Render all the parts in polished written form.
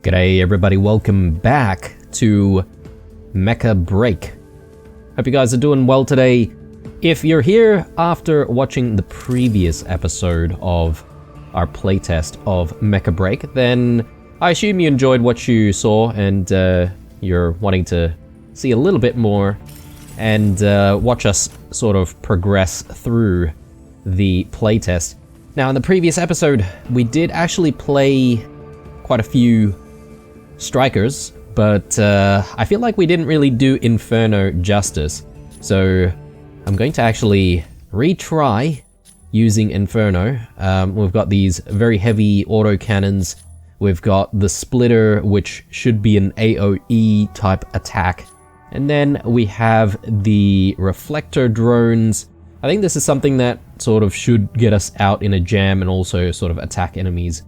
G'day everybody, welcome back to Mecha Break. Hope you guys are doing well today. If you're here after watching the previous episode of our playtest of Mecha Break, then I assume you enjoyed what you saw and you're wanting to see a little bit more and watch us sort of progress through the playtest. Now in the previous episode, we did actually play quite a few strikers, but I feel like we didn't really do Inferno justice. So I'm going to actually retry using Inferno. We've got these very heavy autocannons. We've got the splitter, which should be an AoE type attack. And then we have the reflector drones. I think this is something that sort of should get us out in a jam and also sort of attack enemies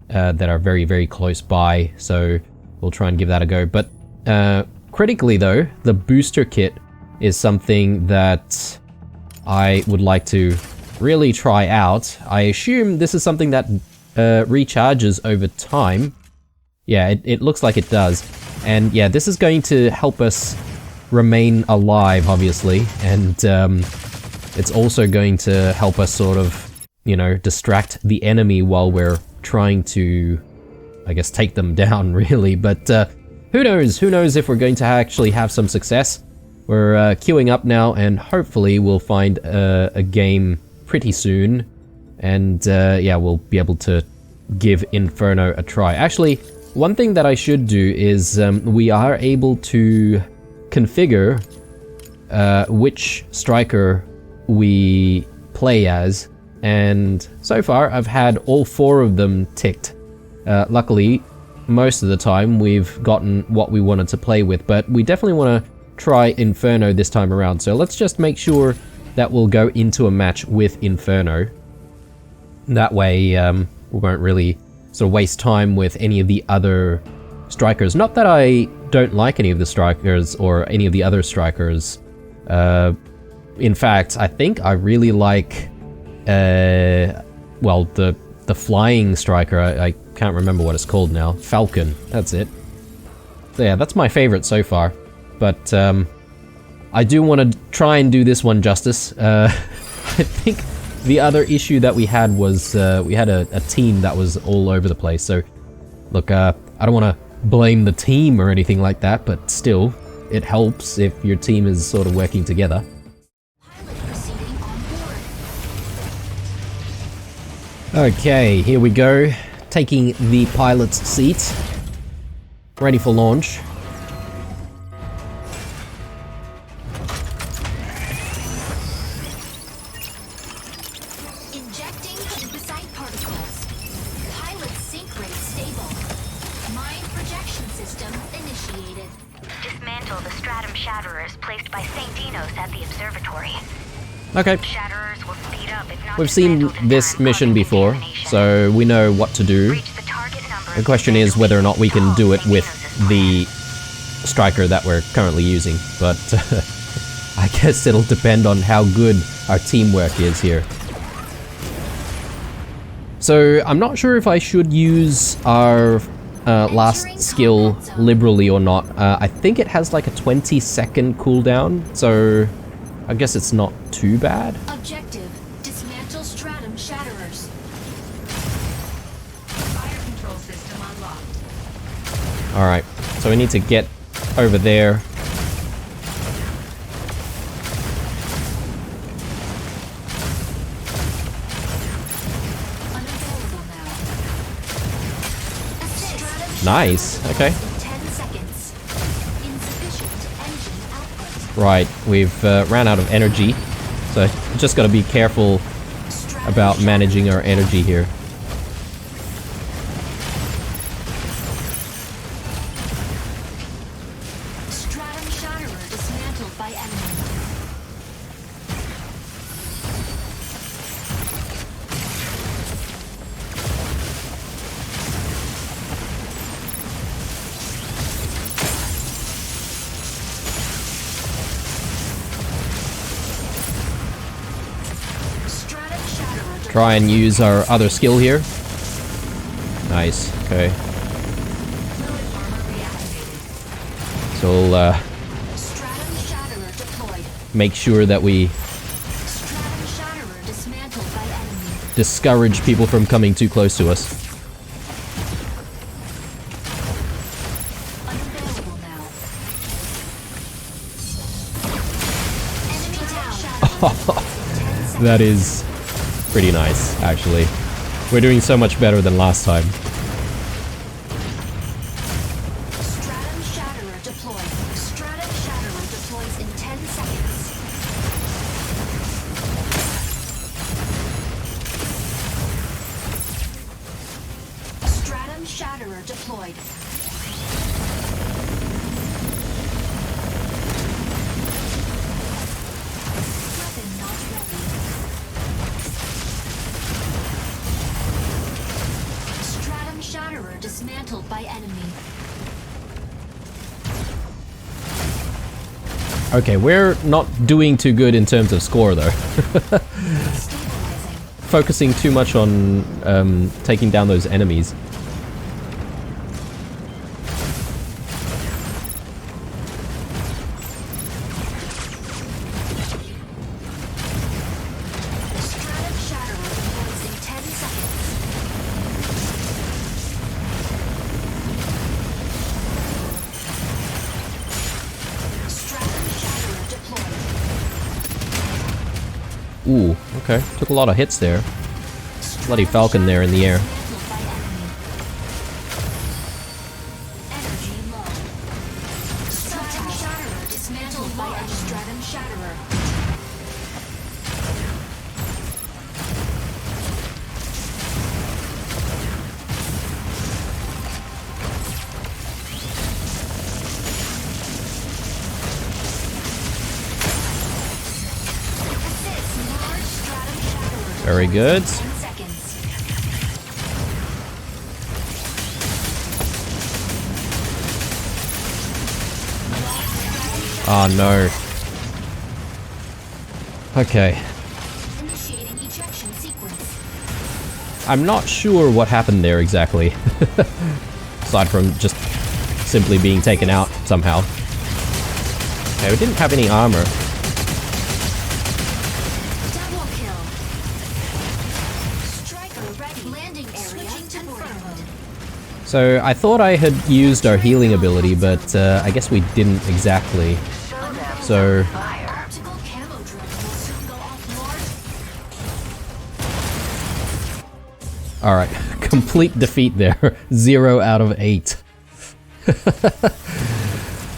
that are very, very close by. So we'll try and give that a go. But critically though, the booster kit is something that I would like to really try out. I assume this is something that recharges over time. Yeah, it looks like it does. And yeah, this is going to help us remain alive, obviously. And it's also going to help us sort of, you know, distract the enemy while we're trying to, I guess, take them down, really. But who knows? Who knows if we're going to actually have some success? We're queuing up now, and hopefully we'll find a game pretty soon. And yeah, we'll be able to give Inferno a try. Actually, one thing that I should do is we are able to configure which striker we play as. And so far, I've had all 4 of them ticked. Luckily, most of the time we've gotten what we wanted to play with, but we definitely want to try Inferno this time around. So let's just make sure that we'll go into a match with Inferno. That way, we won't really sort of waste time with any of the other strikers. Not that I don't like any of the strikers or any of the other strikers. In fact, I think I really like, well, the flying striker. I can't remember what it's called now. Falcon, that's it. So yeah, that's my favorite so far. But I do want to try and do this one justice. I think the other issue that we had was we had a team that was all over the place. So look, I don't want to blame the team or anything like that, but still, it helps if your team is sort of working together. Okay, here we go. Taking the pilot's seat. Ready for launch. Injecting lymphocyte particles. Pilot sync rate stable. Mine projection system initiated. Dismantle the stratum shatterers placed by St. Dino's at the observatory. Okay. Shatterers will speed up if not We've seen this mission before, so we know what to do. The question is whether or not we can do it with the striker that we're currently using, but I guess it'll depend on how good our teamwork is here. So I'm not sure if I should use our last skill liberally or not. I think it has like a 20-second cooldown, so I guess it's not too bad. Objective: dismantle stratum shatterers. Fire control system unlocked. Alright, so we need to get over there. Unavailable now. Nice, okay. 10 seconds. Insufficient engine output. Right, we've ran out of energy, so just gotta be careful about managing our energy here. Stratum shatterer dismantled by enemy. Try and use our other skill here. Nice, okay. So we'll Stratum Shatterer deployed. make sure that we Stratum Shatterer dismantled by enemy. discourage people from coming too close to us. Unavailable now. Enemy down. 10 seconds. That is pretty nice, actually. We're doing so much better than last time. Stratum Shatterer deployed. Stratum Shatterer deploys in 10 seconds. Stratum Shatterer deployed. Weapon not ready. Stratum Shatterer dismantled by enemy. Okay, we're not doing too good in terms of score, though. Stabilizing. Focusing too much on taking down those enemies. Stratum Shatterer deploys in 10 seconds. Stratum Shatterer deployed. Ooh, okay. Took a lot of hits there. Bloody falcon there in the air. Dismantled by enemy. Energy low. Stratum Shatterer dismantled by enemy. Stratum Shatterer. Assist large Stratum Shatterer. Very good. 10 seconds. Oh no. Okay. Initiating ejection sequence. I'm not sure what happened there exactly. Aside from just simply being taken out somehow. Okay, we didn't have any armor. Double kill. Striker ready. Landing area confirmed. So I thought I had used our healing ability, but I guess we didn't exactly. So Optical camo drone will soon go offline. alright, complete defeat there. 0 out of 8.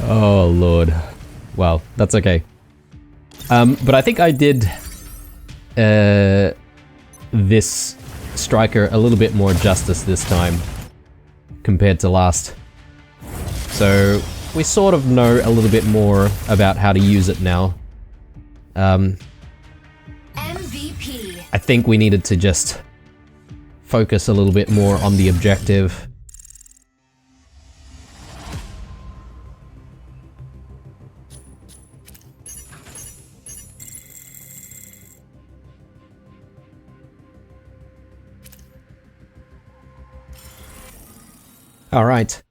Oh lord. Well, that's okay. But I think I did this striker a little bit more justice this time compared to last. So we sort of know a little bit more about how to use it now. MVP. I think we needed to just focus a little bit more on the objective. Alright.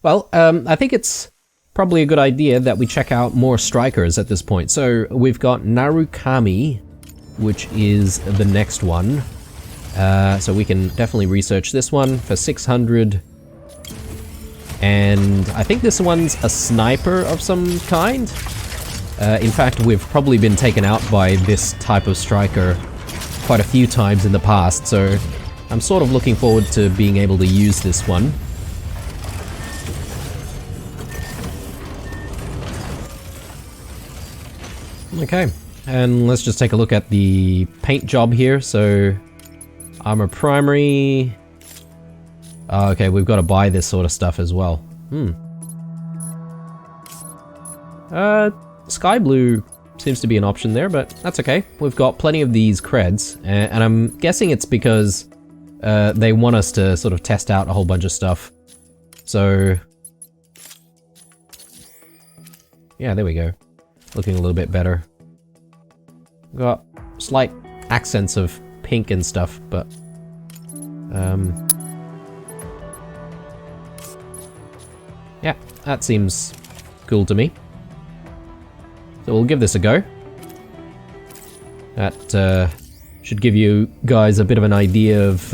Well, I think it's probably a good idea that we check out more strikers at this point. So we've got Narukami, which is the next one. So we can definitely research this one for 600. And I think this one's a sniper of some kind. In fact, we've probably been taken out by this type of striker quite a few times in the past, so I'm sort of looking forward to being able to use this one. Okay, and let's just take a look at the paint job here. So, armor primary. Okay, we've got to buy this sort of stuff as well. Sky blue seems to be an option there, but that's okay. We've got plenty of these creds, and I'm guessing it's because they want us to sort of test out a whole bunch of stuff. So, yeah, there we go. Looking a little bit better. Got slight accents of pink and stuff, but yeah, that seems cool to me. So we'll give this a go. That should give you guys a bit of an idea of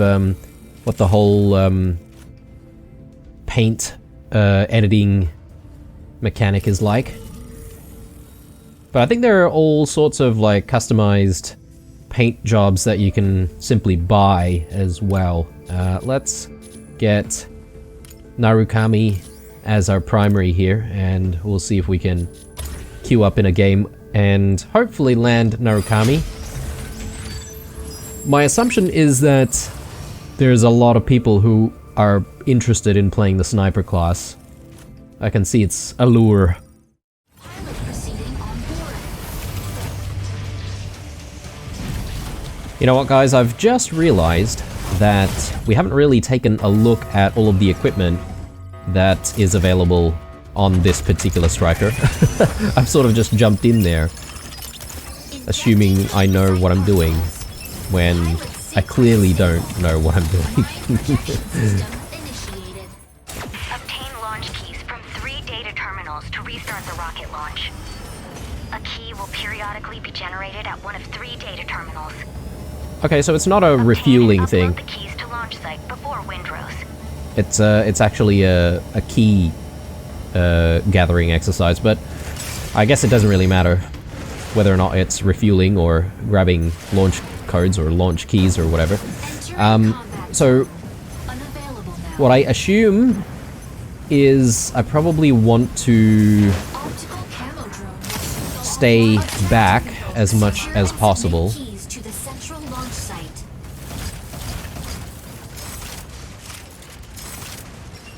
what the whole paint editing mechanic is like. But I think there are all sorts of like customized paint jobs that you can simply buy as well. Let's get Narukami as our primary here, and we'll see if we can queue up in a game and hopefully land Narukami. My assumption is that there's a lot of people who are interested in playing the sniper class. I can see its allure. Pilot proceeding on board. You know what, guys? I've just realized that we haven't really taken a look at all of the equipment that is available on this particular striker. I've sort of just jumped in there, assuming I know what I'm doing, when I clearly don't know what I'm doing. System initiated. Obtain launch keys from 3 data terminals to restart the rocket launch. A key will periodically be generated at one of 3 data terminals. Okay, so it's not a refueling thing. Upload the keys to launch site before Windrose. It's actually a key gathering exercise, but I guess it doesn't really matter whether or not it's refueling or grabbing launch codes or launch keys or whatever. So Unavailable now. what I assume is I probably want to Optical camo drone. stay back as much as possible. Keys to the central launch site.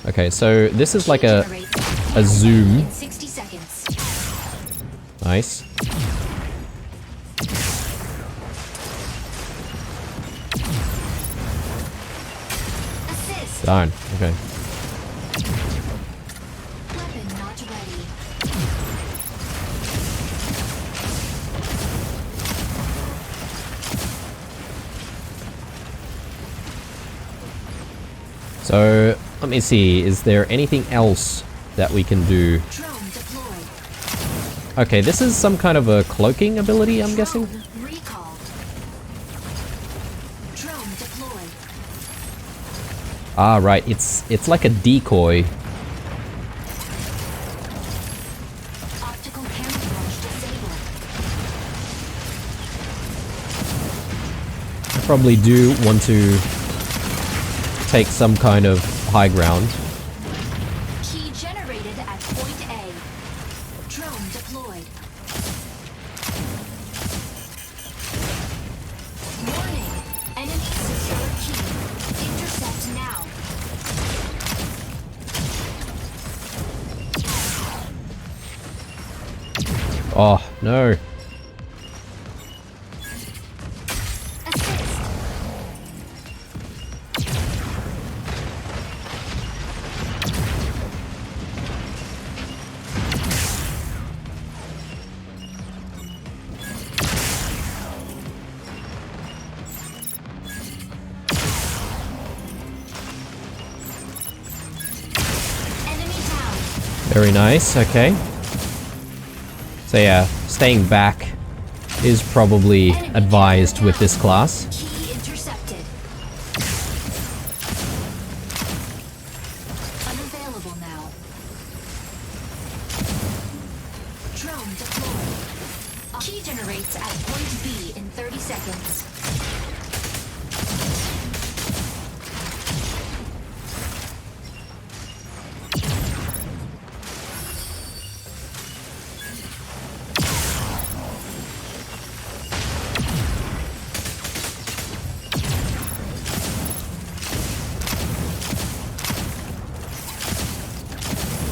Okay, so this is like a Generate zoom. in 60 seconds. Nice. Assist. Darn. Okay. Weapon not ready. So let me see. Is there anything else that we can do? Drone deployed. Okay, this is some kind of a cloaking ability, I'm guessing. Drone recalled. Drone deployed. Ah, right. It's like a decoy. Optical camouflage disabled. I probably do want to take some kind of high ground. Key generated at point A. Drone deployed. Warning. Enemy secure key. Intercept now. Oh, no. Assist. Enemy down. Very nice. Okay. So yeah, staying back is probably advised with this class. Key intercepted. Unavailable now. Drone deployed. A key generates at point B in 30 seconds.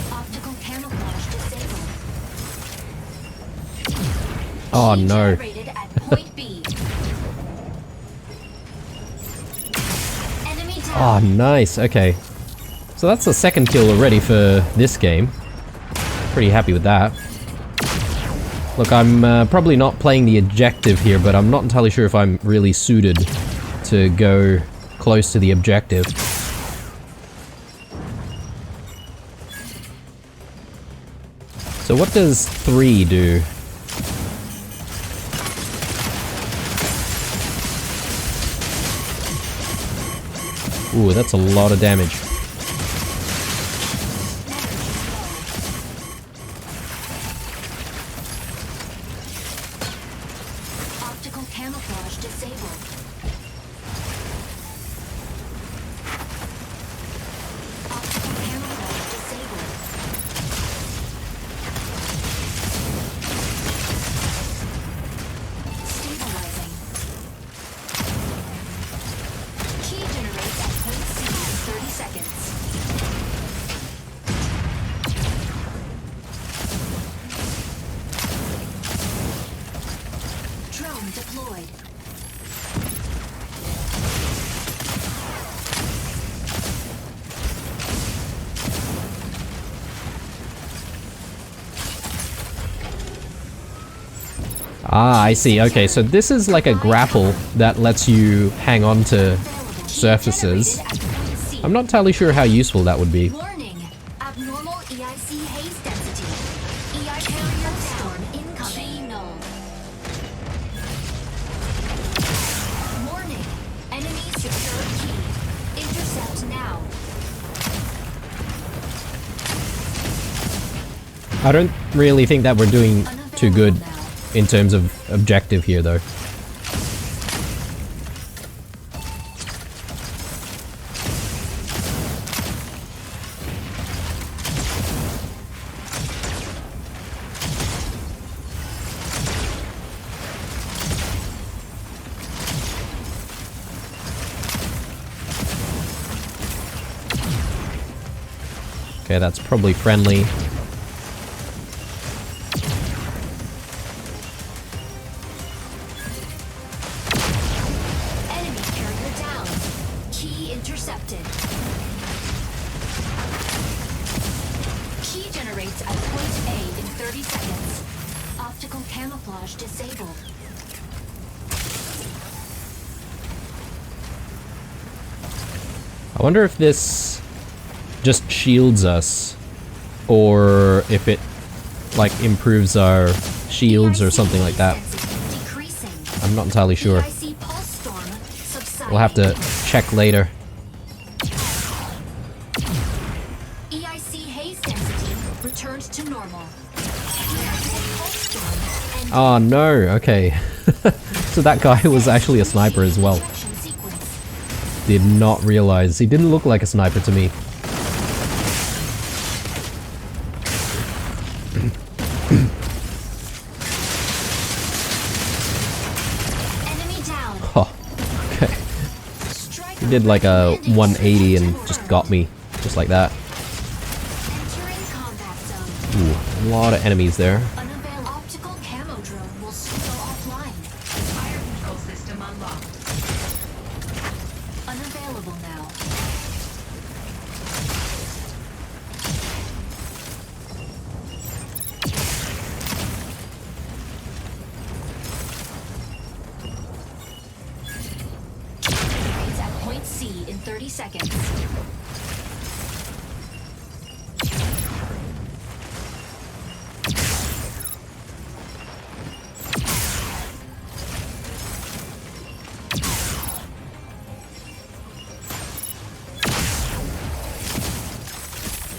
Optical camouflage disabled. Oh Key no. generated at point B. Enemy Oh, down. nice. Okay. So that's the second kill already for this game. Pretty happy with that. Look, I'm probably not playing the objective here, but I'm not entirely sure if I'm really suited to go close to the objective. So what does 3 do? Ooh, that's a lot of damage. Optical camouflage disabled. Optical camouflage disabled. Stabilizing. Key generates at point C in 30 seconds. Drone deployed. Ah, I see. Okay, so this is like a grapple that lets you hang on to surfaces. I'm not entirely sure how useful that would be. Warning! Abnormal EIC haze density. EI carrier storm incoming. Null. Warning! Enemy secured key. Intercept now. I don't really think that we're doing too good in terms of objective here, though. Okay, that's probably friendly. Enemy carrier down. Key intercepted. Key generates at point A in 30 seconds. Optical camouflage disabled. I wonder if this just shields us, or if it like improves our shields or something like that. Decreasing. I'm not entirely sure. EIC pulse storm subsiding. We'll have to check later. EIC haze density returned to normal. EIC pulse storm and Oh no, okay. So that guy was actually a sniper as well. protection sequence. Did not realize. He didn't look like a sniper to me. Enemy down. Oh, okay. Striker He did like a recommending 180 and return to just order. got me. Just like that. Entering combat zone. Ooh, a lot of enemies there. Unavailable optical camo drone will soon go offline. Fire control system unlocked. Unavailable now. It's at point C in 30 seconds.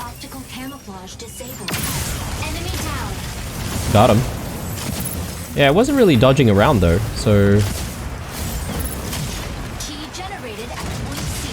Optical camouflage disabled. Enemy down. Got him. Yeah, I wasn't really dodging around though, so Key generated at point C.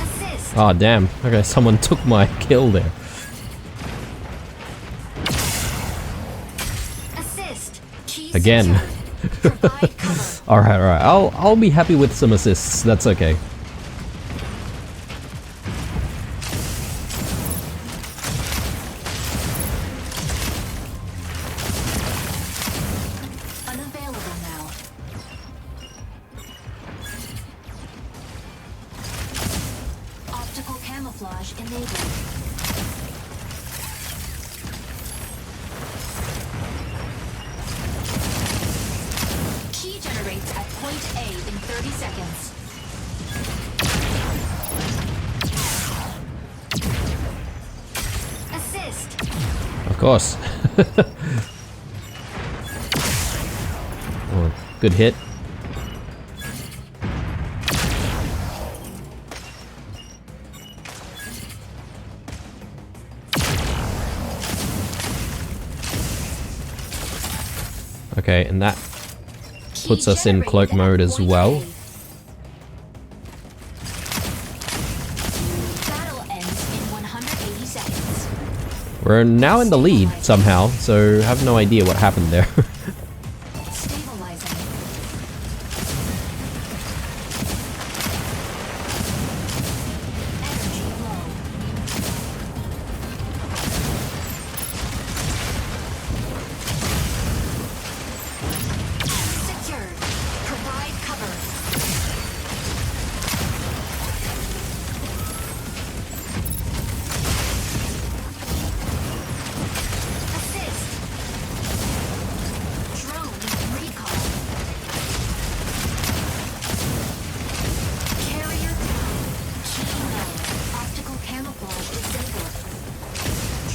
Assist. oh damn. Okay, someone took my kill there. Assist. Key Again. secured. Provide cover. Alright, alright. I'll be happy with some assists. That's okay. Unavailable now. Camouflage enabled. Key generates at point A in 30 seconds. Assist. Of course. Oh, good hit. Okay, and that puts us in cloak mode as well. Battle ends in 180 seconds. We're now in the lead somehow, so I have no idea what happened there. Stabilizing. Energy low. Secured. Provide cover. Assist. Drone recall. Carrier down. Key node. Optical camouflage disabled.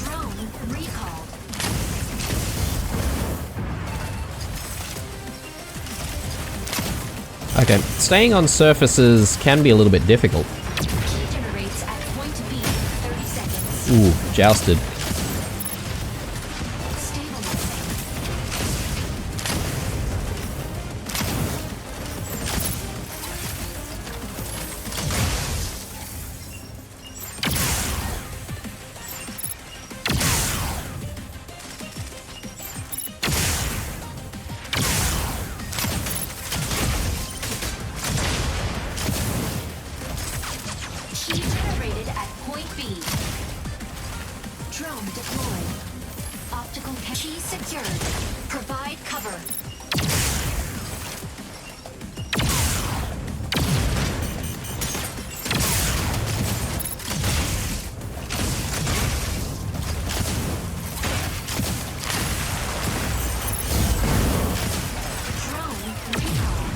Drone recalled. Okay, staying on surfaces can be a little bit difficult. Key generates at point B in 30 seconds. Ooh, jousted. Stabilizing. Key generated at point B. Drone deployed. Optical key secured. Provide cover. Drone recall.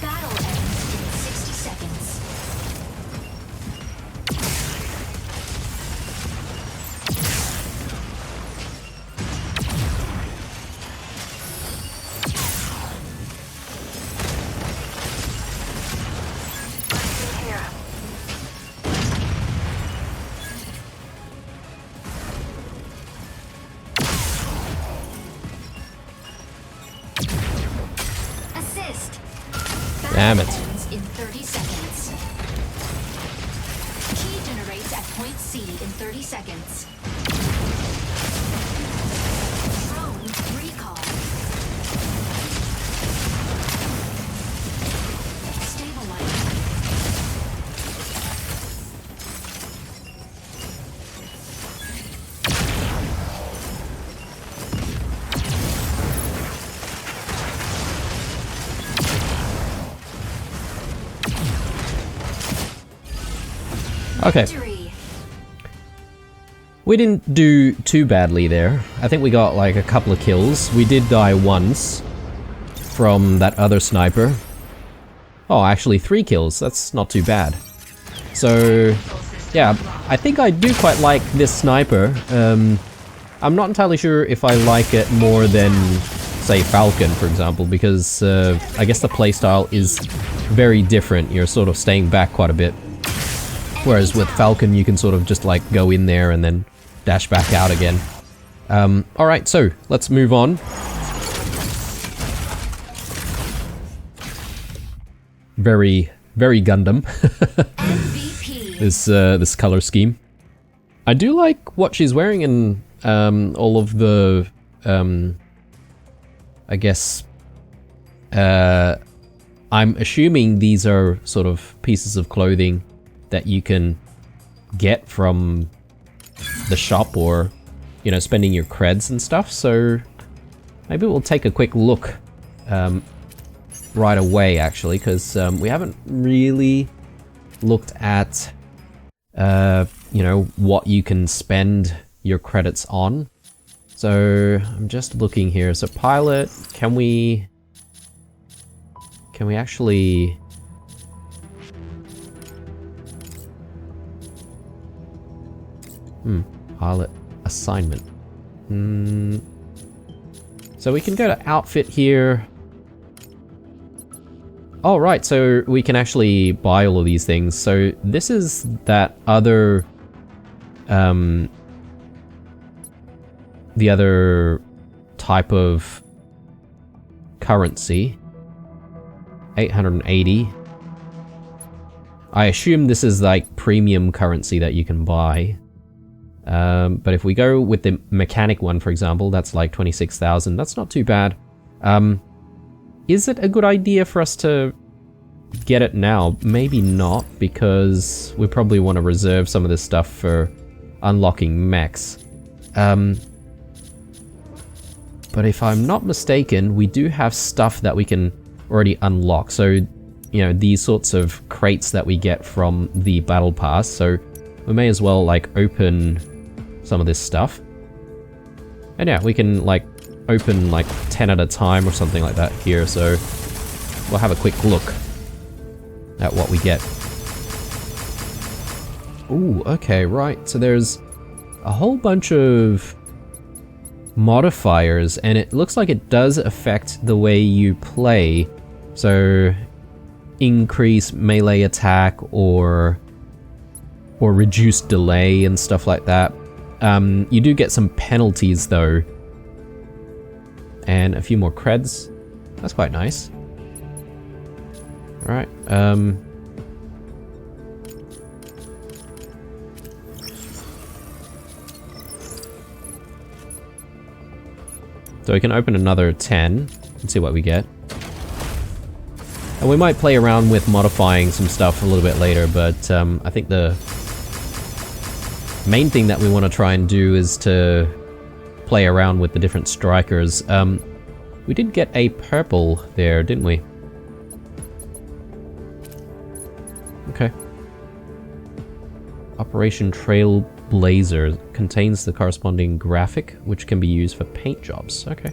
Battle ends in 60 seconds. Assist. Damn it. Battle ends in 30 seconds. Key generates at point C in 30 seconds. Drone recall. Stabilizing. Okay, Victory. we didn't do too badly there. I think we got like a couple of kills. We did die once from that other sniper. Oh, actually 3 kills. That's not too bad. So, yeah, I think I do quite like this sniper. I'm not entirely sure if I like it more than, say, Falcon, for example, because I guess the playstyle is very different. You're sort of staying back quite a bit. Whereas with Falcon, you can sort of just like go in there and then dash back out again. Alright, so let's move on. Very, very Gundam. MVP. This color scheme. I do like what she's wearing and all of the, I guess, I'm assuming these are sort of pieces of clothing that you can get from the shop or, you know, spending your creds and stuff, so maybe we'll take a quick look. right away, actually, because we haven't really looked at, you know, what you can spend your credits on. So I'm just looking here. So pilot, can we actually... pilot assignment. So we can go to outfit here. Oh, right, so we can actually buy all of these things. So this is that other, the other type of currency. 880. I assume this is like premium currency that you can buy. But if we go with the mechanic one, for example, that's like 26,000. That's not too bad. Is it a good idea for us to get it now? Maybe not, because we probably want to reserve some of this stuff for unlocking mechs. But if I'm not mistaken, we do have stuff that we can already unlock. So, you know, these sorts of crates that we get from the battle pass. So we may as well like open some of this stuff. And yeah, we can like open like 10 at a time or something like that here. So we'll have a quick look at what we get. Ooh, okay, right. So there's a whole bunch of modifiers, and it looks like it does affect the way you play. So increase melee attack or reduce delay and stuff like that. You do get some penalties though, and a few more creds. That's quite nice. All right. So we can open another 10 and see what we get. And we might play around with modifying some stuff a little bit later, but I think the main thing that we want to try and do is to play around with the different strikers. We did get a purple there, didn't we? Okay. Operation Trailblazer contains the corresponding graphic, which can be used for paint jobs. Okay.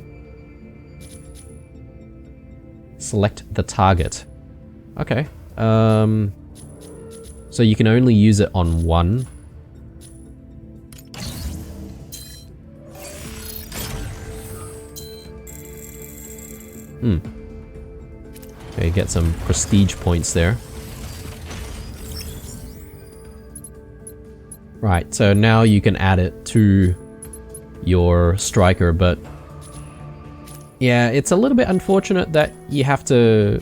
Select the target. Okay. So you can only use it on one. Okay, get some prestige points there. Right, so now you can add it to your striker, but yeah, it's a little bit unfortunate that you have to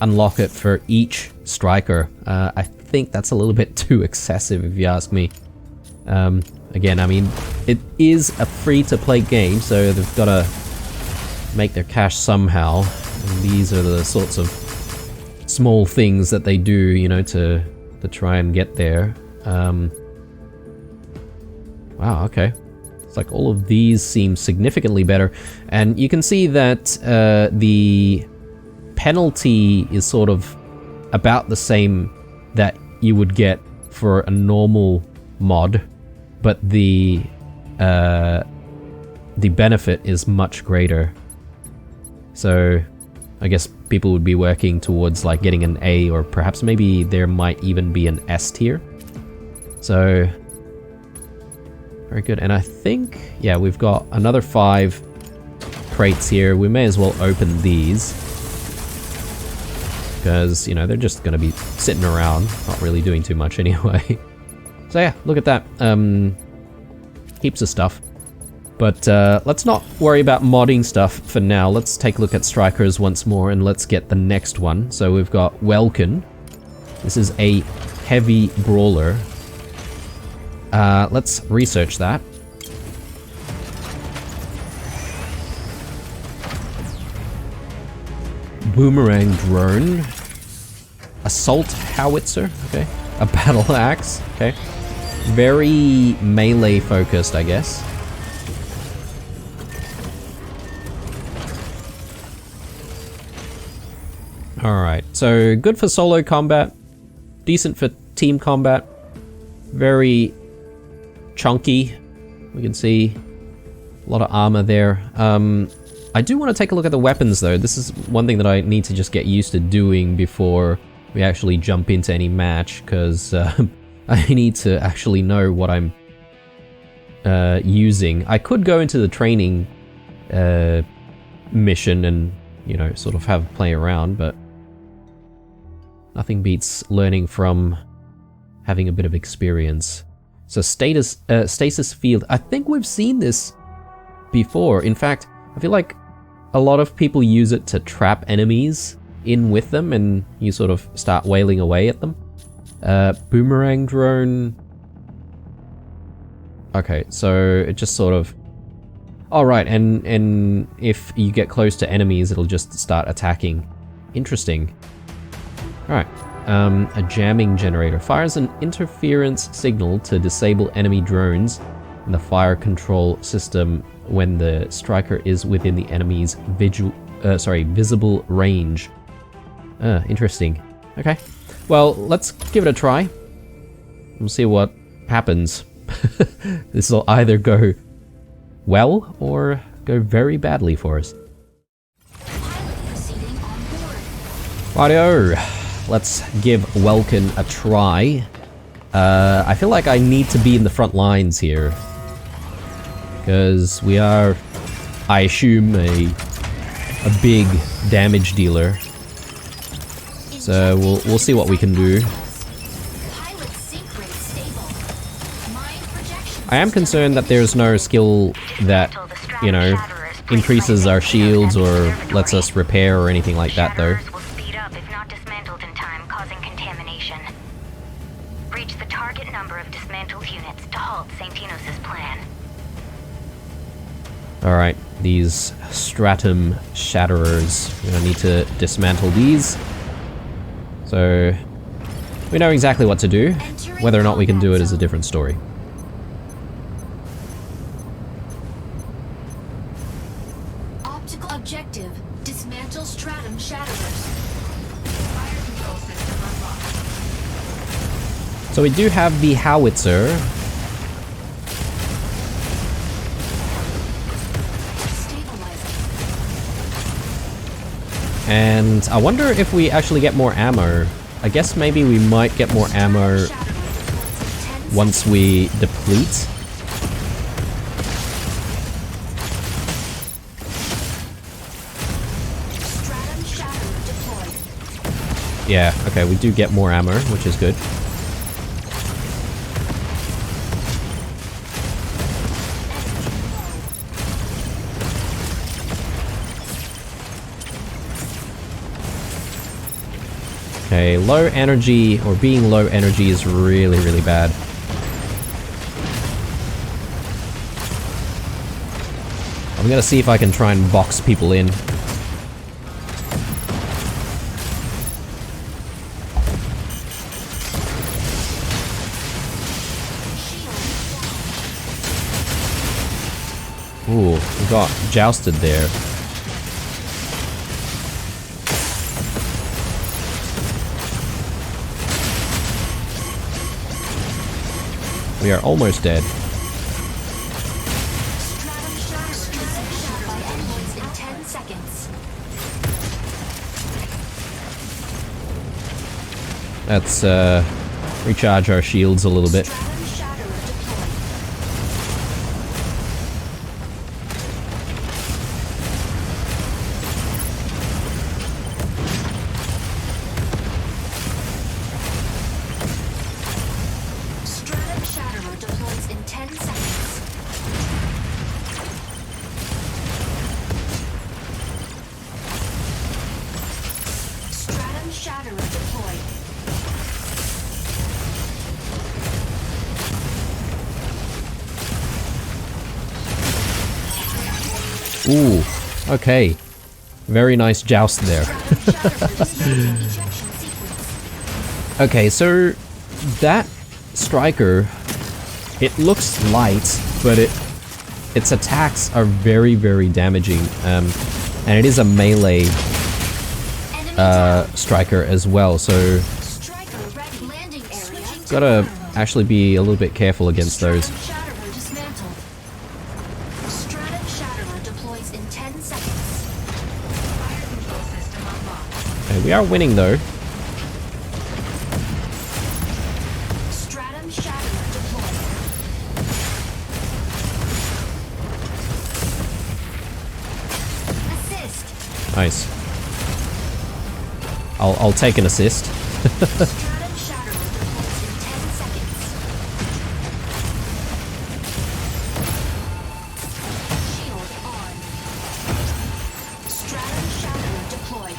unlock it for each striker. I think that's a little bit too excessive if you ask me. Again, I mean, it is a free-to-play game, so they've got to make their cash somehow. And these are the sorts of small things that they do, you know, to try and get there. Wow, okay. It's like all of these seem significantly better. And you can see that the penalty is sort of about the same that you would get for a normal mod, but the benefit is much greater. So I guess people would be working towards like getting an A, or perhaps maybe there might even be an S tier. So very good. And I think, yeah, we've got another 5 crates here. We may as well open these, because, you know, they're just going to be sitting around, not really doing too much anyway. So yeah, look at that. Heaps of stuff. But let's not worry about modding stuff for now. Let's take a look at strikers once more, and let's get the next one. So we've got Welkin. This is a heavy brawler. Let's research that. Boomerang drone. Assault howitzer. Okay. A battle axe. Okay. Very melee focused, I guess. Alright, so good for solo combat, decent for team combat, very chunky, we can see a lot of armor there. I do want to take a look at the weapons though. This is one thing that I need to just get used to doing before we actually jump into any match, because I need to actually know what I'm using. I could go into the training mission and, you know, sort of have a play around, but nothing beats learning from having a bit of experience. So stasis field, I think we've seen this before. In fact, I feel like a lot of people use it to trap enemies in with them and you sort of start wailing away at them. Boomerang drone. Okay, so it just sort of... Oh right, and if you get close to enemies, it'll just start attacking. Interesting. Alright, a jamming generator. Fires an interference signal to disable enemy drones in the fire control system when the striker is within the enemy's visible range. Interesting. Okay. Well, let's give it a try. We'll see what happens. This will either go well or go very badly for us. Rightio. Let's give Welkin a try. I feel like I need to be in the front lines here, because we are, I assume, a big damage dealer. So we'll see what we can do. I am concerned that there's no skill that, you know, increases our shields or lets us repair or anything like that though. Reach the target number of dismantled units to halt Saintinos' plan. Alright, these stratum shatterers. We're gonna need to dismantle these. So we know exactly what to do. Whether or not we can do it is a different story. Optical objective. Dismantle stratum shatterers. Fire control system unlocked. So we do have the howitzer. And I wonder if we actually get more ammo. I guess maybe we might get more ammo once we deplete. Yeah, okay, we do get more ammo, which is good. Okay, low energy, or being low energy is really, really bad. I'm gonna see if I can try and box people in. Ooh, we got jousted there. We are almost dead. Let's recharge our shields a little bit. Ooh, okay. Very nice joust there. Okay, so that striker, it looks light, but its attacks are very, very damaging. And it is a melee striker as well, so Striker ready. Landing area. gotta actually be a little bit careful against those. Stratum Shatterer dismantled. Stratum Shatterer deploys in 10 seconds. Fire control system unlocked. Okay, we are winning though. Stratum Shatterer deployed. Assist. Nice. I'll take an assist. Stratum Shatterer deploys in 10 seconds. Shield on. Stratum Shatterer deployed.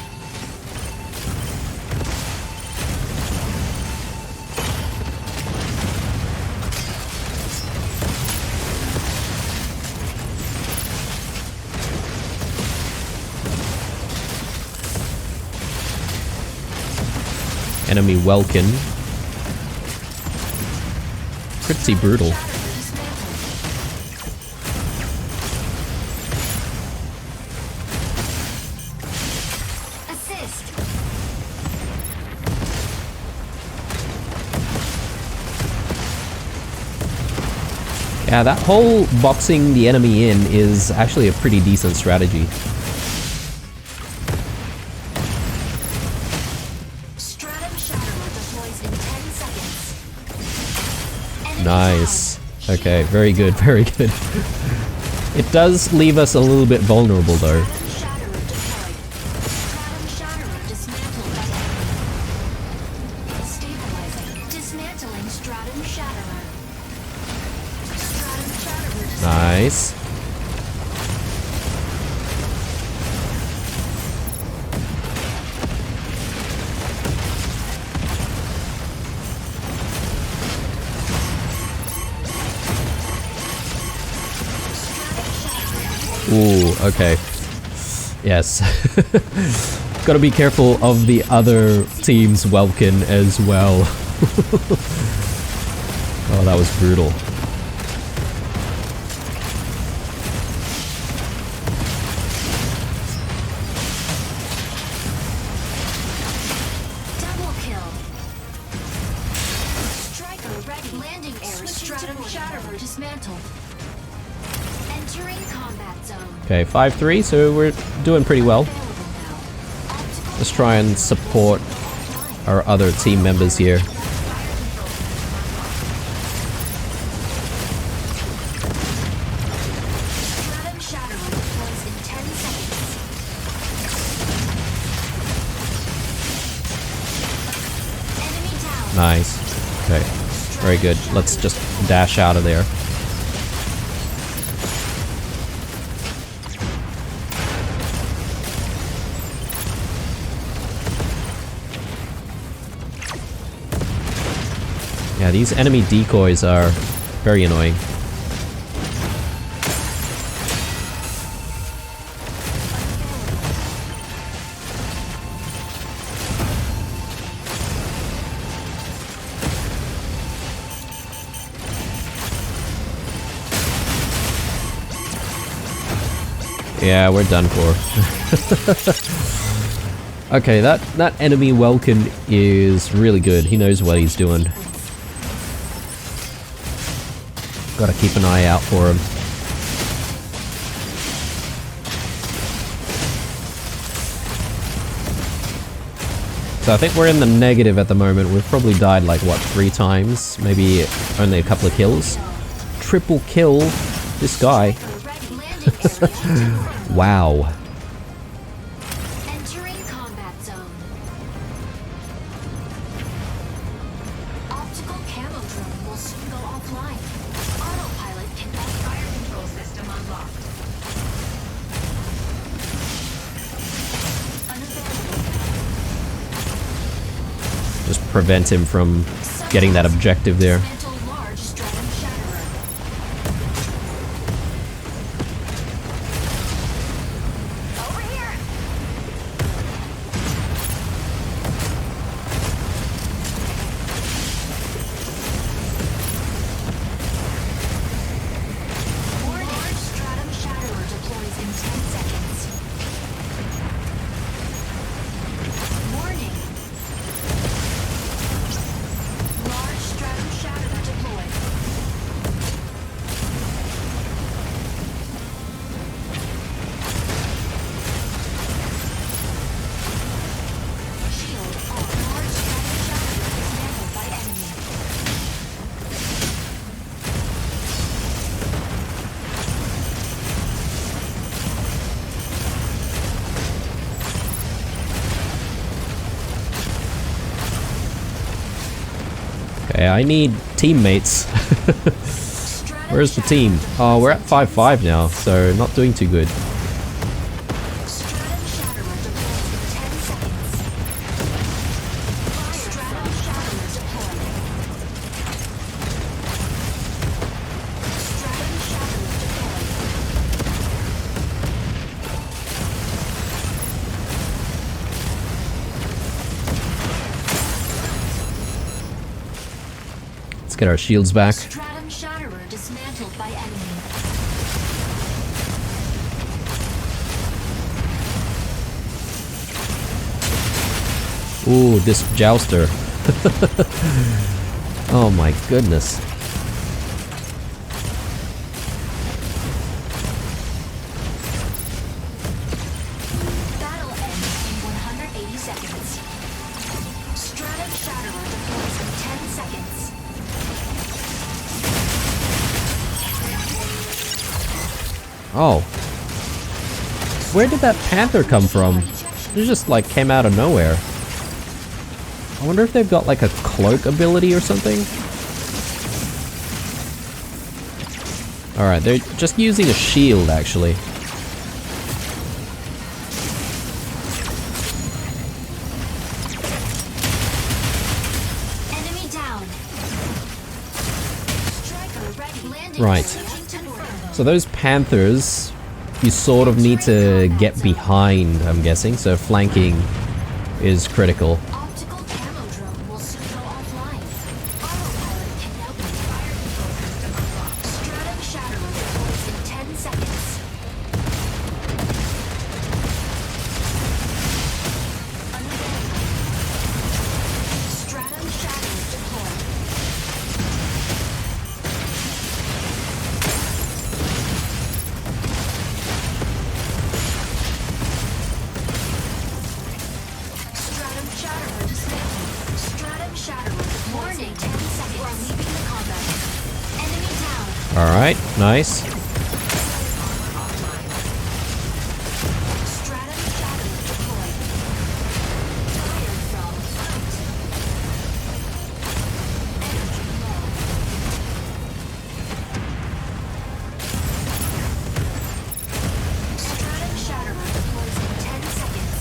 Enemy Welkin. Pretty brutal. Shatterer dismantled. Assist. Yeah, that whole boxing the enemy in is actually a pretty decent strategy. Stratum Shatterer deploys in 10 seconds. Enemy Nice. down. Okay, very good, very good. It does leave us a little bit vulnerable though. Stratum Shatterer deployed. Stratum Shatterer dismantled by enemy. Stabilizing. Dismantling Stratum Shatterer. Stratum Shatterer dismantled. Nice. Ooh, okay. Yes. Gotta be careful of the other team's Welkin as well. Oh, that was brutal. Double kill. Striker ready. Landing area. Stratum Shatterer dismantled. Entering combat zone. Okay, 5-3, so we're doing pretty well. Available now. Optical Let's try and support offline. our other team members here. Stratum Shatterer deploys in 10 seconds. Enemy down. Nice. Okay, very good. Let's just dash out of there. Yeah, these enemy decoys are very annoying. Yeah, we're done for. Okay, that enemy Welkin is really good. He knows what he's doing. Gotta keep an eye out for him. So I think we're in the negative at the moment. We've probably died like, what, 3 times? Maybe only a couple of kills? Triple kill this guy. Striker ready. Landing area. Wow. Entering combat zone. Optical camo drone will soon go offline. Autopilot cannot Fire control system unlocked. unavailable. Just prevent him from getting that objective there. Dismantle large stratum shatterer. Over here. Large stratum shatterer deploys in 10 seconds. Okay, I need teammates. Where's the team? Oh, we're at 5-5 now, so not doing too good. Stratum Shatterer deploys in 10 seconds. Stratum Shatterer deployed. Stratum Shatterer deployed. Let's get our shields back. Stratum Shatterer dismantled by enemy. Ooh, this jouster. Oh my goodness. Battle ends in 180 seconds. Stratum Shatterer deploys in 10 seconds. Oh. Where did that panther come from? It just like came out of nowhere. I wonder if they've got like a cloak ability or something? Alright, they're just using a shield actually. Enemy down. Striker ready. Landing. Right. So those panthers, you sort of need to get behind, I'm guessing, so flanking is critical. Optical camo drone will soon go offline. Autopilot can now be fired. Stratum Shatterer deploys in 10 seconds. Stratum Shatterer deployed. Stratum Shatterer dismantled. Stratum Shatterer deploys in 10 seconds. We're leaving the combat. Enemy down. Alright, nice. Stratum Shatterer deployed. Tired from fight. Energy low. Stratum Shatterer deploys in 10 seconds.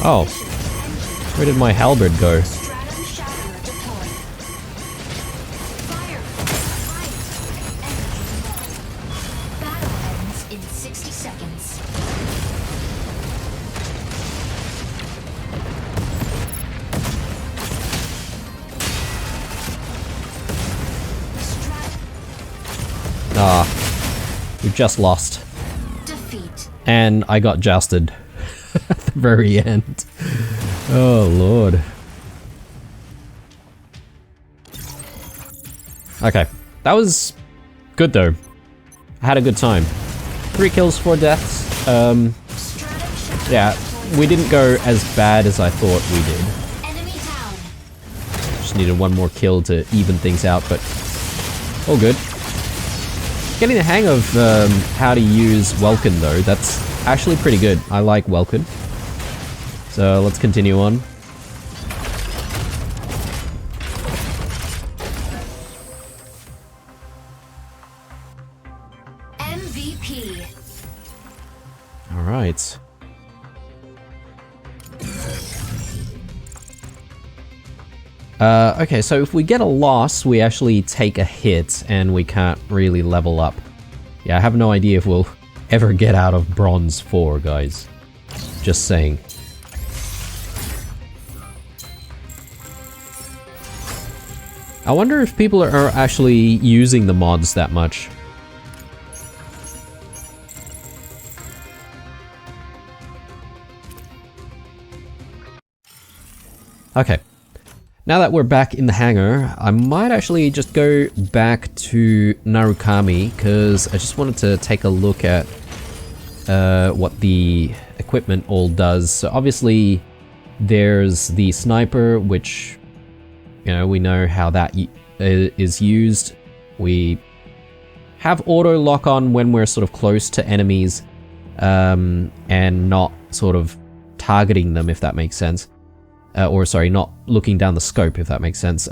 Oh. Where did my halberd go? Stratum Shatterer deployed. Fire! Fight! Energy low. Battle ends in 60 seconds. Strat Ah. We've just lost. defeat. And I got jousted at the very end. Oh lord. Okay, that was good though. I had a good time. 3 kills, 4 deaths. Stratum Shatterer Yeah, deployed. we didn't go as bad as I thought we did. Enemy down. Just needed one more kill to even things out, but all good. Getting the hang of how to use Welkin though, that's actually pretty good. I like Welkin. So let's continue on. MVP. Alright. Okay, so if we get a loss, we actually take a hit and we can't really level up. Yeah, I have no idea if we'll ever get out of Bronze 4, guys. Just saying. I wonder if people are actually using the mods that much. Okay. Now that we're back in the hangar, I might actually just go back to Narukami, because I just wanted to take a look at what the equipment all does. So obviously, there's the sniper, which, you know, we know how that is used. We have auto lock on when we're sort of close to enemies, and not sort of targeting them, if that makes sense. Or sorry, not looking down the scope, if that makes sense.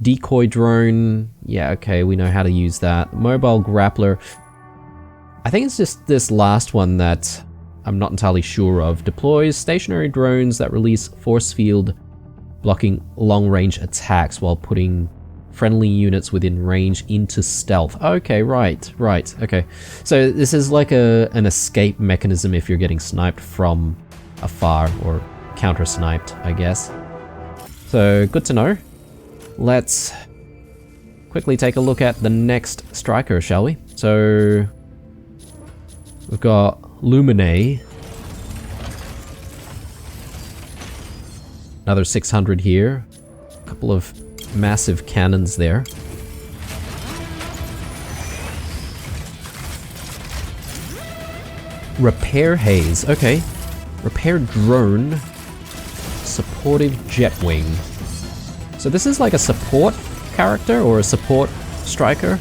Decoy drone, yeah, okay, we know how to use that. Mobile grappler, I think it's just this last one that I'm not entirely sure of. Deploys stationary drones that release force field, blocking long-range attacks while putting friendly units within range into stealth. Okay, right, okay. So this is like an escape mechanism if you're getting sniped from afar, or counter-sniped, I guess. So, good to know. Let's quickly take a look at the next striker, shall we? So, we've got Lumine. Another 600 here. A couple of massive cannons there. Repair haze, okay. Repair drone. Supportive jetwing. So this is like a support character or a support striker.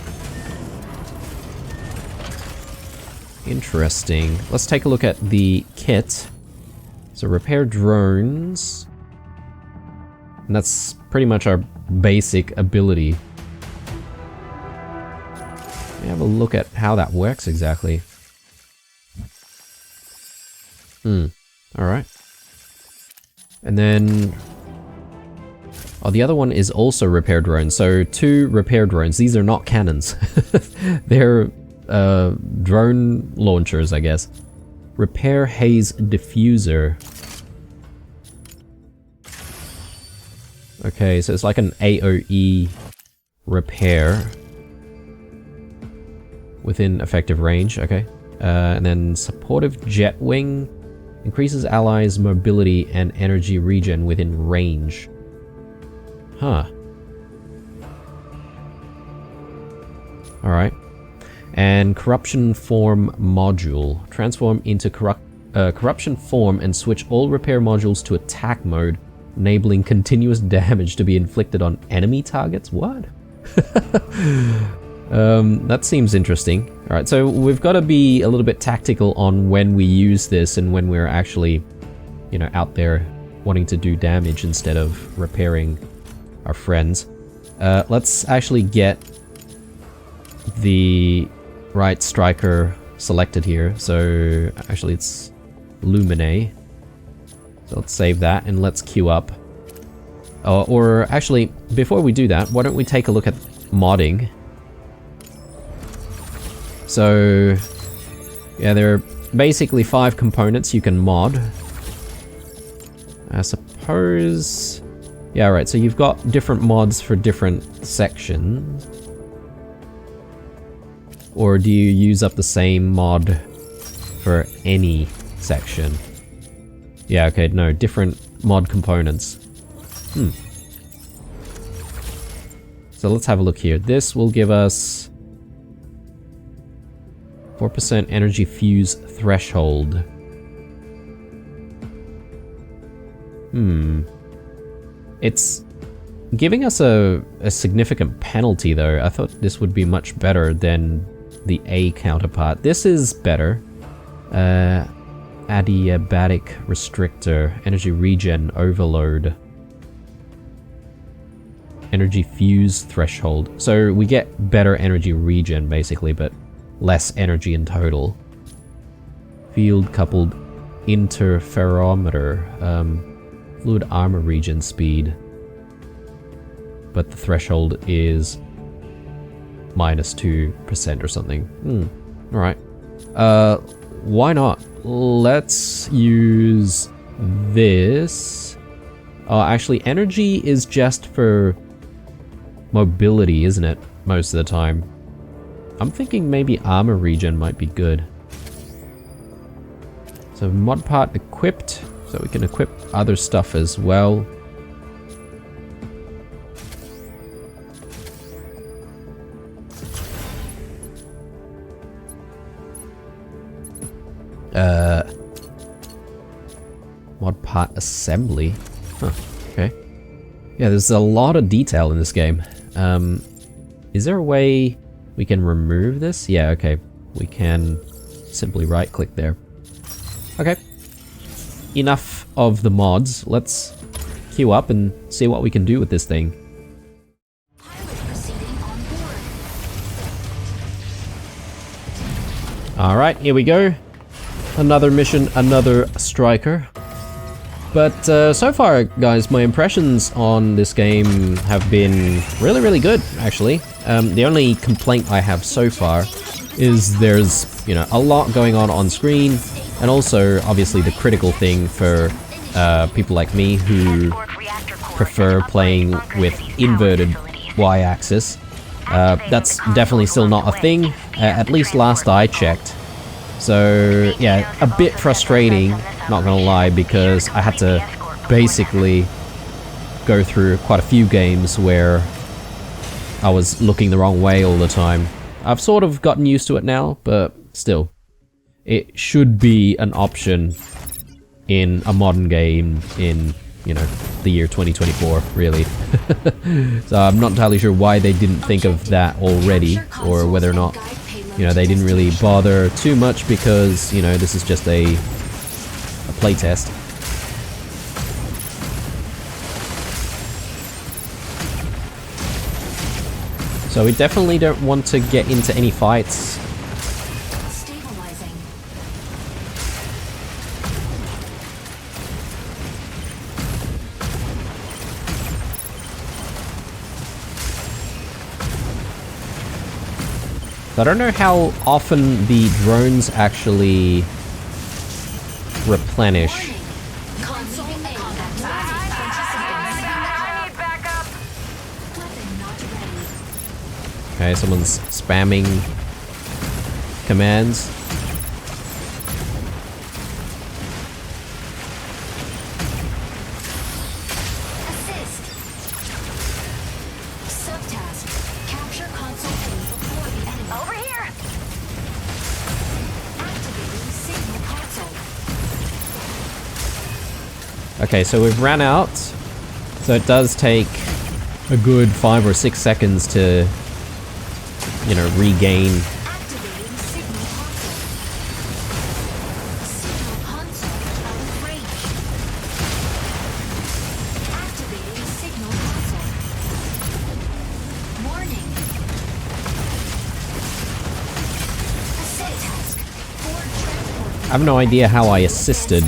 Interesting. Let's take a look at the kit. So repair drones. And that's pretty much our basic ability. Let me have a look at how that works exactly. Alright. And then... oh, the other one is also repair drones. So 2 repair drones. These are not cannons. They're drone launchers, I guess. Repair haze diffuser. Okay, so it's like an AoE repair within effective range. Okay. And then supportive jetwing increases allies' mobility and energy regen within range. Huh. Alright. And corruption form module. Transform into corruption form and switch all repair modules to attack mode, enabling continuous damage to be inflicted on enemy targets? What? That seems interesting. Alright, so we've got to be a little bit tactical on when we use this and when we're actually, you know, out there wanting to do damage instead of repairing our friends. Let's actually get the right striker selected here. So actually it's Lumine. So let's save that and let's queue up. Or actually, before we do that, why don't we take a look at modding? So yeah, there are basically 5 components you can mod. I suppose... yeah, right, so you've got different mods for different sections. Or do you use up the same mod for any section? Yeah, okay, no, different mod components. So let's have a look here. This will give us 4% energy fuse threshold. It's giving us a significant penalty though. I thought this would be much better than the A counterpart. This is better. Adiabatic restrictor, energy regen overload, energy fuse threshold. So we get better energy regen basically, but less energy in total. Field coupled interferometer, fluid armor regen speed, but the threshold is -2% or something. Alright. Why not? Let's use this. Oh, actually, energy is just for mobility, isn't it? Most of the time. I'm thinking maybe armor regen might be good. So mod part equipped, so we can equip other stuff as well. Mod part assembly. Huh, okay. Yeah, there's a lot of detail in this game. Is there a way we can remove this? Yeah, okay. We can simply right click there. Okay. enough of the mods. Let's queue up and see what we can do with this thing. Pilot proceeding on board. Alright, here we go. Another mission, another striker. But so far, guys, my impressions on this game have been really, really good, actually. The only complaint I have so far is there's, you know, a lot going on screen, and also, obviously, the critical thing for people like me who prefer playing with inverted y-axis. That's definitely still not a thing, at least last I checked. So, yeah, a bit frustrating, not gonna lie, because I had to basically go through quite a few games where I was looking the wrong way all the time. I've sort of gotten used to it now, but still, it should be an option in a modern game in, you know, the year 2024, really. So I'm not entirely sure why they didn't think of that already, or whether or not, you know, they didn't really bother too much because, you know, this is just a playtest. So we definitely don't want to get into any fights. Stabilizing. I don't know how often the drones actually replenish. Console A activated. 20 seconds. Backup. Weapon not ready. Okay, someone's spamming commands. Assist. Subtask. Capture console A before the enemy. Over here. Activating signal console. Okay, so we've ran out. So it does take a good 5 or 6 seconds to, you know, regain. Activating signal console. Signal console out of range. Activating signal console. Warning. Assist task. Forward transport. I have no idea how I assisted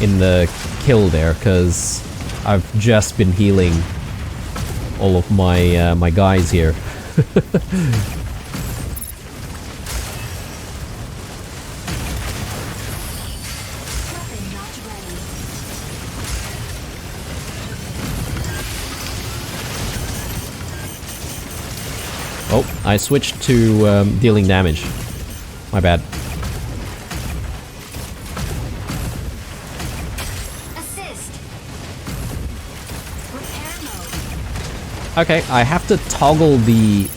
in the kill there, because I've just been healing all of my my guys here. Weapon not ready. Oh, I switched to dealing damage. My bad. Assist. Repair mode. Okay, I have to toggle the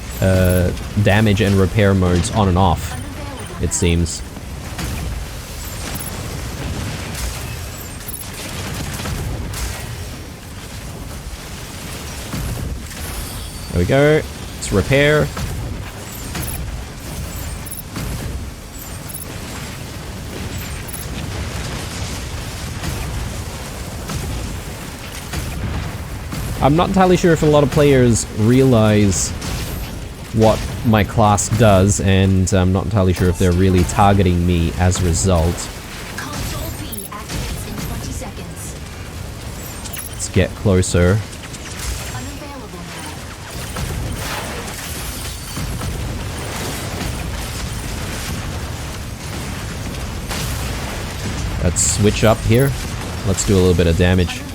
damage and repair modes on and off, Unavailable. it seems. There we go. Let's repair. I'm not entirely sure if a lot of players realize what my class does, and I'm not entirely sure if they're really targeting me as a result. Console B activates in 20 seconds. Let's get closer. Unavailable now. Let's switch up here. Let's do a little bit of damage. Unavailable now.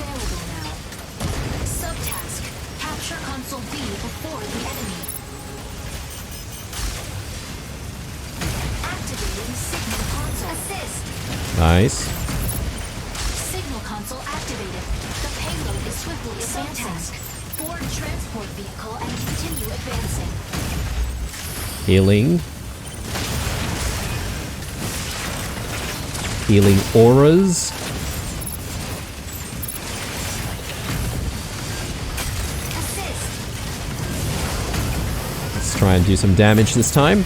Subtask. Capture console B before the enemy. Activating signal console. Assist. Nice. Signal console activated. The payload is swiftly advancing. Board transport vehicle and continue advancing. Healing. Healing auras. Assist. Let's try and do some damage this time.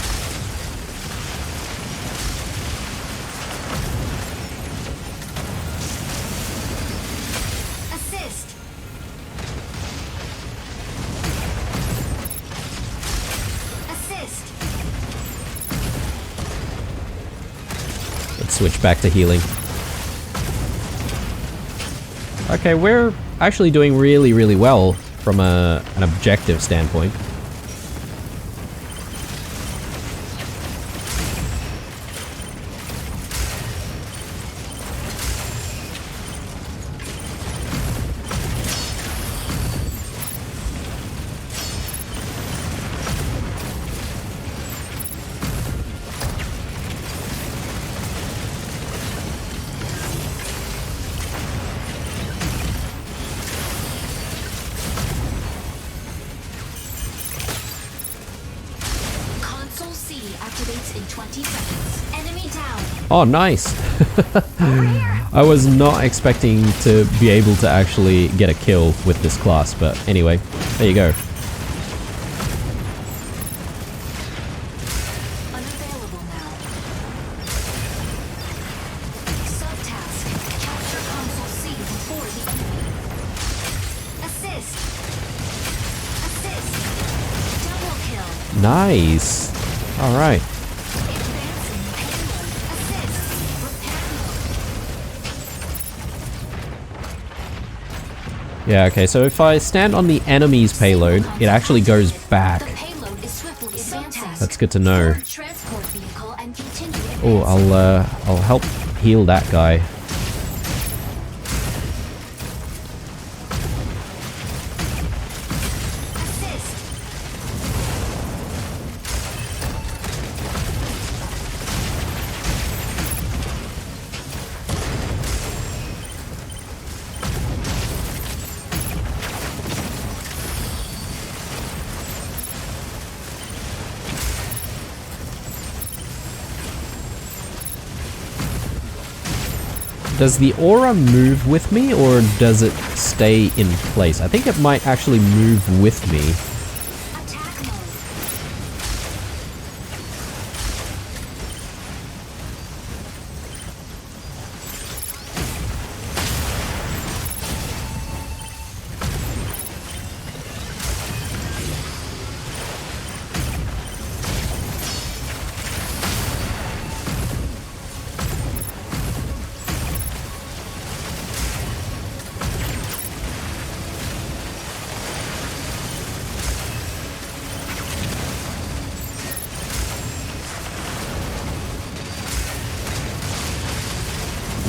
switch back to healing. Okay, we're actually doing really, really well from an objective standpoint. Console C activates in 20 seconds. Enemy down. Oh, nice. I was not expecting to be able to actually get a kill with this class, but anyway, there you go. Unavailable now. Subtask. Capture console C before the enemy. Assist. Assist. Double kill. Nice. All right. Advancing payload. Assist. Repair mode. Yeah, okay, so if I stand on the enemy's payload, it actually goes back. The payload is swiftly advancing. That's good to know. Board transport vehicle and continue Oh, advancing. I'll help heal that guy. Assist. Does the aura move with me, or does it stay in place? I think it might actually move with me. Attack mode.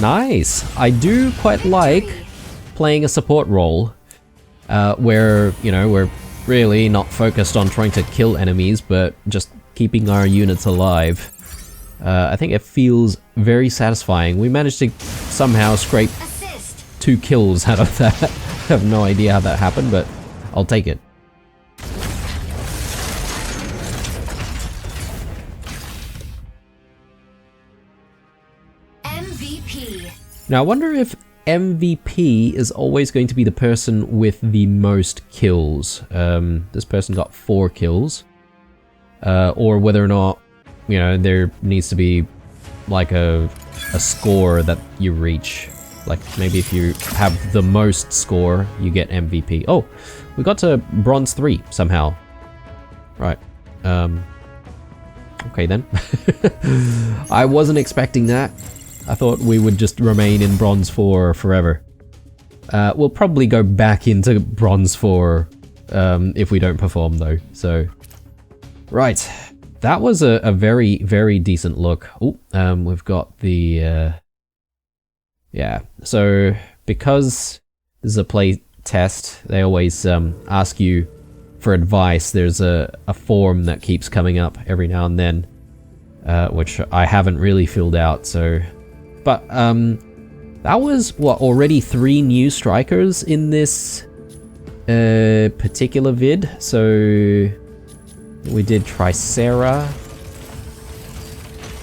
Nice. I do quite like playing a support role, where, you know, we're really not focused on trying to kill enemies, but just keeping our units alive. I think it feels very satisfying. We managed to somehow scrape Assist. 2 kills out of that. I have no idea how that happened, but I'll take it. MVP. Now, I wonder if MVP is always going to be the person with the most kills. This person got 4 kills. Or whether or not, you know, there needs to be like a score that you reach. Like maybe if you have the most score, you get MVP. Oh, we got to bronze 3 somehow. Right. Okay then. I wasn't expecting that. I thought we would just remain in bronze 4 forever. We'll probably go back into bronze 4 if we don't perform though, so... Right, that was a very, very decent look. Oh, we've got the... Yeah, so because this is a play test, they always ask you for advice. There's a form that keeps coming up every now and then, which I haven't really filled out, so... But, that was, what, already 3 new strikers in this particular vid. So, we did Tricera.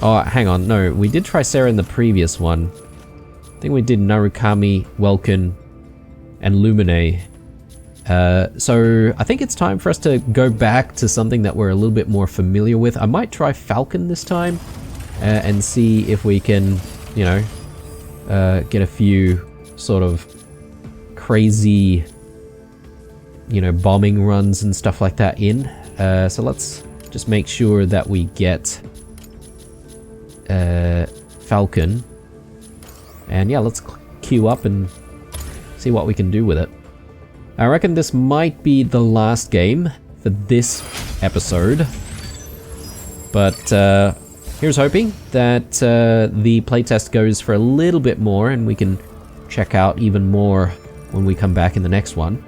Oh, hang on, no, we did Tricera in the previous one. I think we did Narukami, Welkin, and Lumine. So, I think it's time for us to go back to something that we're a little bit more familiar with. I might try Falcon this time, and see if we can... you know, get a few sort of crazy, you know, bombing runs and stuff like that in. So let's just make sure that we get Falcon. And yeah, let's queue up and see what we can do with it. I reckon this might be the last game for this episode. But here's hoping that the playtest goes for a little bit more and we can check out even more when we come back in the next one.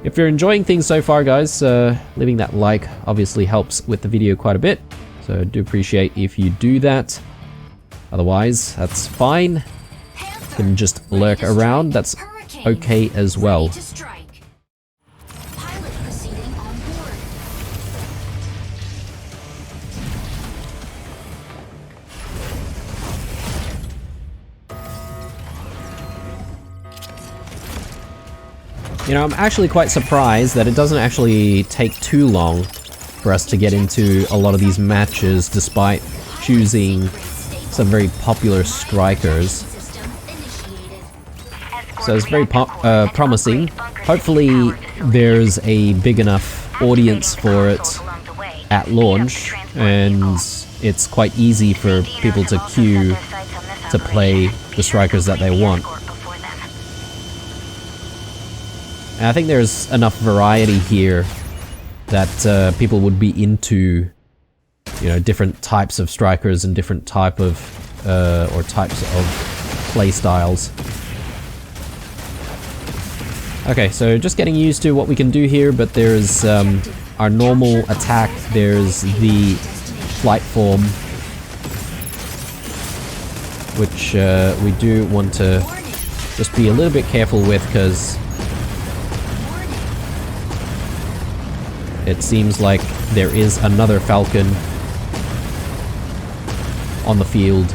If you're enjoying things so far, guys, leaving that like obviously helps with the video quite a bit. So I do appreciate if you do that. Otherwise, that's fine. You can just lurk around, that's okay as well. Pilot proceeding on board. You know, I'm actually quite surprised that it doesn't actually take too long for us to get into a lot of these matches despite choosing some very popular strikers. System initiated. So it's very promising. Hopefully there's a big enough audience for it at launch and it's quite easy for people to queue to play the strikers that they want. And I think there's enough variety here that people would be into, you know, different types of strikers and different type of or types of play styles. Okay, so just getting used to what we can do here, but there's our normal attack, there's the flight form, which we do want to just be a little bit careful with because it seems like there is another Falcon on the field.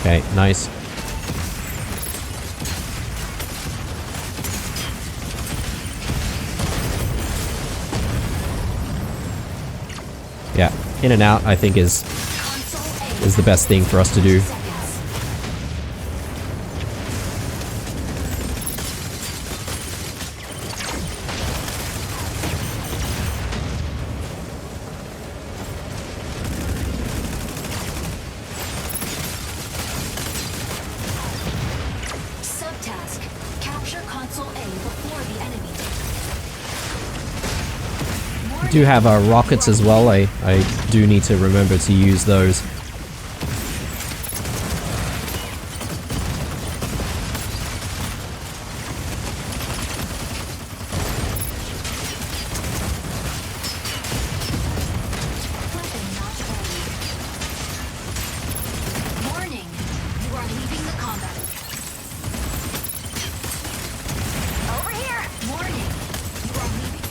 Okay, nice. Yeah, in and out I think is the best thing for us to do. Subtask. Capture console A before the enemy. We do have our rockets as well. I do need to remember to use those. Weapon not ready. Warning. You are leaving the combat. Over here! Warning. You are leaving.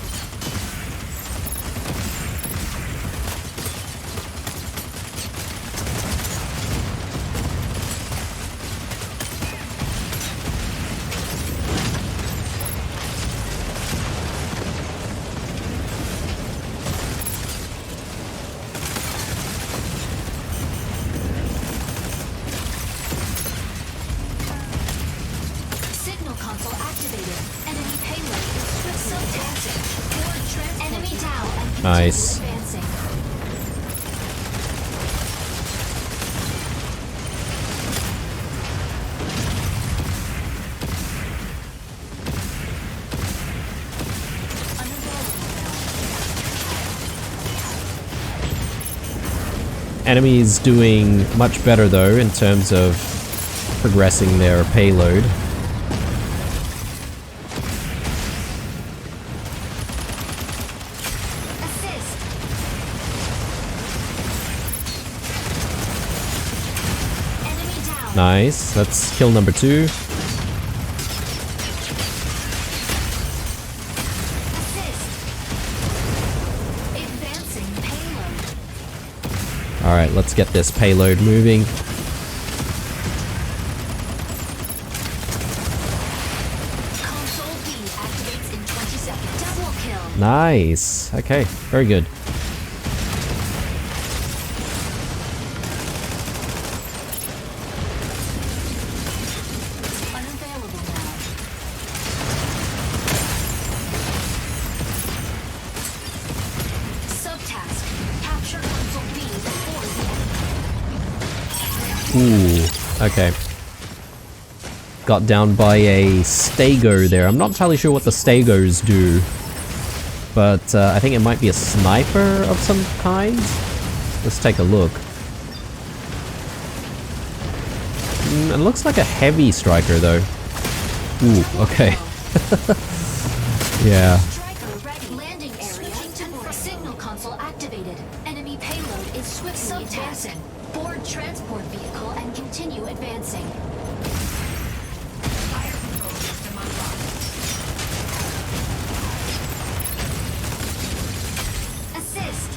Signal console activated. Enemy payload is swift subtaxing. Forward transport. Enemy down and continue Nice. advancing. Enemies doing much better though in terms of progressing their payload. Assist. Enemy down. Nice, that's kill number 2. Assist. Advancing payload. Alright, let's get this payload moving. Console B activates in 20 seconds. Double kill. Nice, okay, very good. Unavailable now. Ooh, okay. Got down by a Stego there. I'm not entirely sure what the Stegos do, but I think it might be a sniper of some kind. Let's take a look. It looks like a heavy striker though. Ooh, okay. Yeah. Striker ready. Landing area temporary. Signal console activated. Enemy payload is swiftly advancing. Board transport vehicle and continue advancing. Fire control system unlocked. Assist.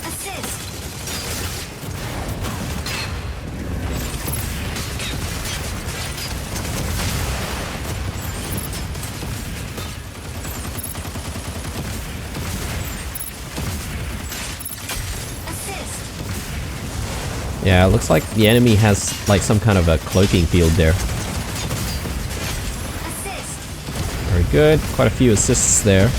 Assist. Assist. Yeah, it looks like the enemy has like some kind of a cloaking field there. Assist. Very good. Quite a few assists there.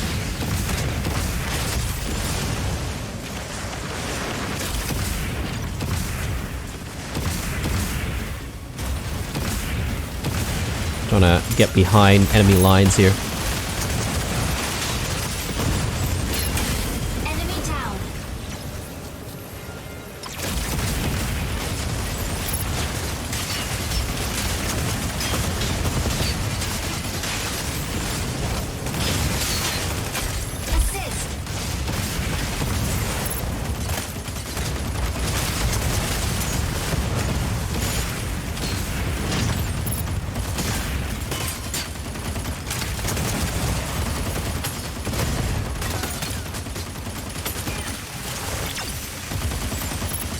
Trying to get behind enemy lines here. Enemy down. Assist.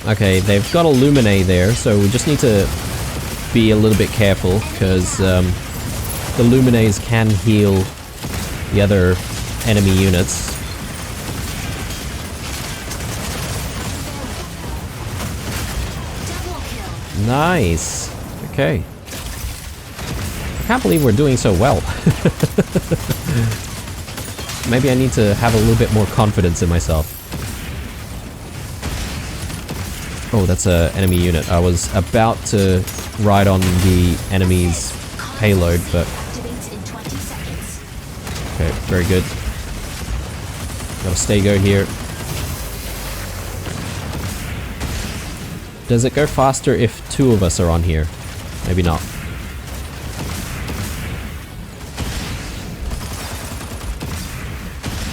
Okay, they've got a Lumine there, so we just need to be a little bit careful, because the Lumines can heal the other enemy units. Double kill. Nice! Okay. I can't believe we're doing so well. Maybe I need to have a little bit more confidence in myself. Oh, that's an enemy unit. I was about to ride on the enemy's payload, but... Activates in 20 seconds. Okay, very good. Got a Stego here. Does it go faster if two of us are on here? Maybe not.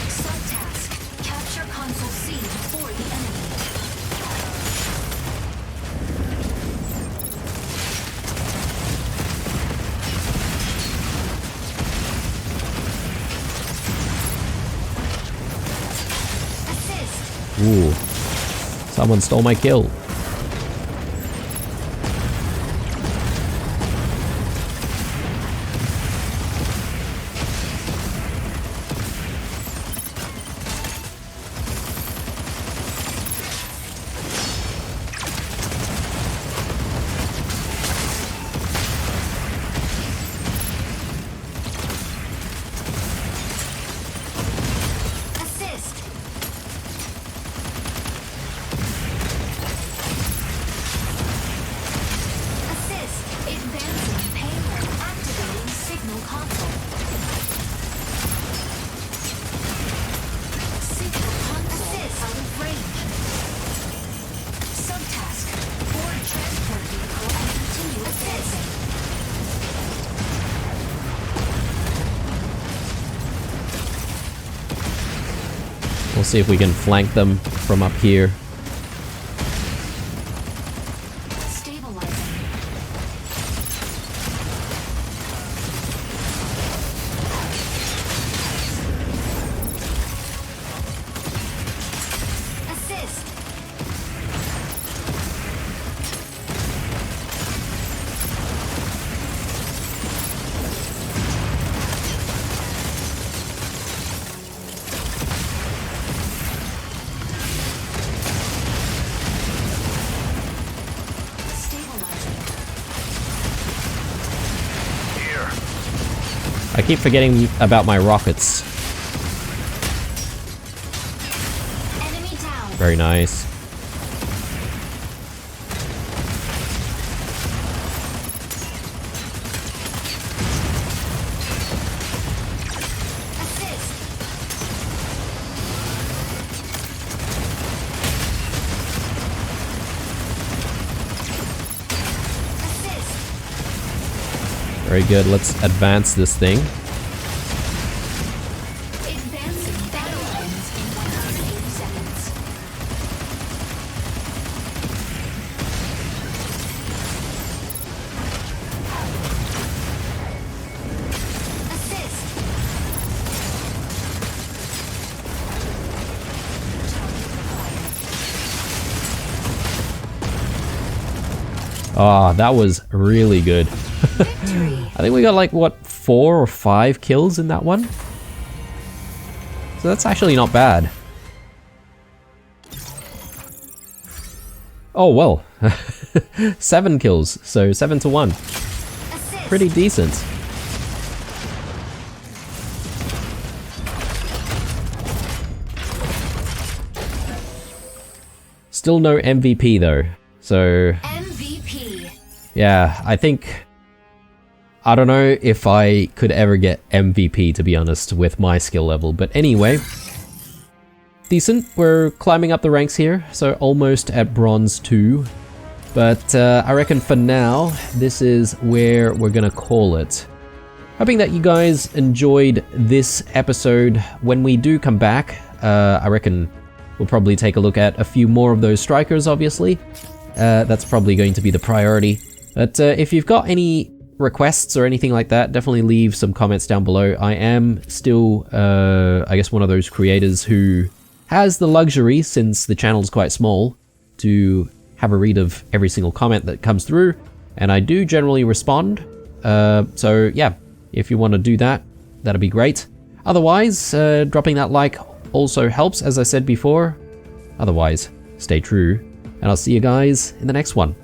Subtask. Capture console C before the enemy. Assist. Ooh. Someone stole my kill. Assist. Assist. Advancing payload. Activating signal console. Signal console. Assist. Out of range. Subtask. Board transport vehicle and continue advancing. We'll see if we can flank them from up here. Stabilizing. Assist. keep forgetting about my rockets. Enemy down. Very nice. Assist. Assist. Very good. Let's advance this thing. Advancing battle ends in 180 seconds. Assist. Ah, that was really good. Victory. I think we got like, what, 4 or 5 kills in that one? So that's actually not bad. Oh, well. 7 kills, so 7 to 1. Assist. Pretty decent. Still no MVP though, so MVP. yeah, I think... I don't know if I could ever get MVP, to be honest, with my skill level. But anyway, decent. We're climbing up the ranks here, so almost at Bronze 2. But I reckon for now, this is where we're gonna call it. Hoping that you guys enjoyed this episode. When we do come back, I reckon we'll probably take a look at a few more of those strikers, obviously. That's probably going to be the priority. But if you've got any requests or anything like that, definitely leave some comments down below. I am still, I guess, one of those creators who has the luxury, since the channel's quite small, to have a read of every single comment that comes through, and I do generally respond. So yeah, if you want to do that, that'd be great. Otherwise, dropping that like also helps, as I said before. Otherwise, stay true, and I'll see you guys in the next one.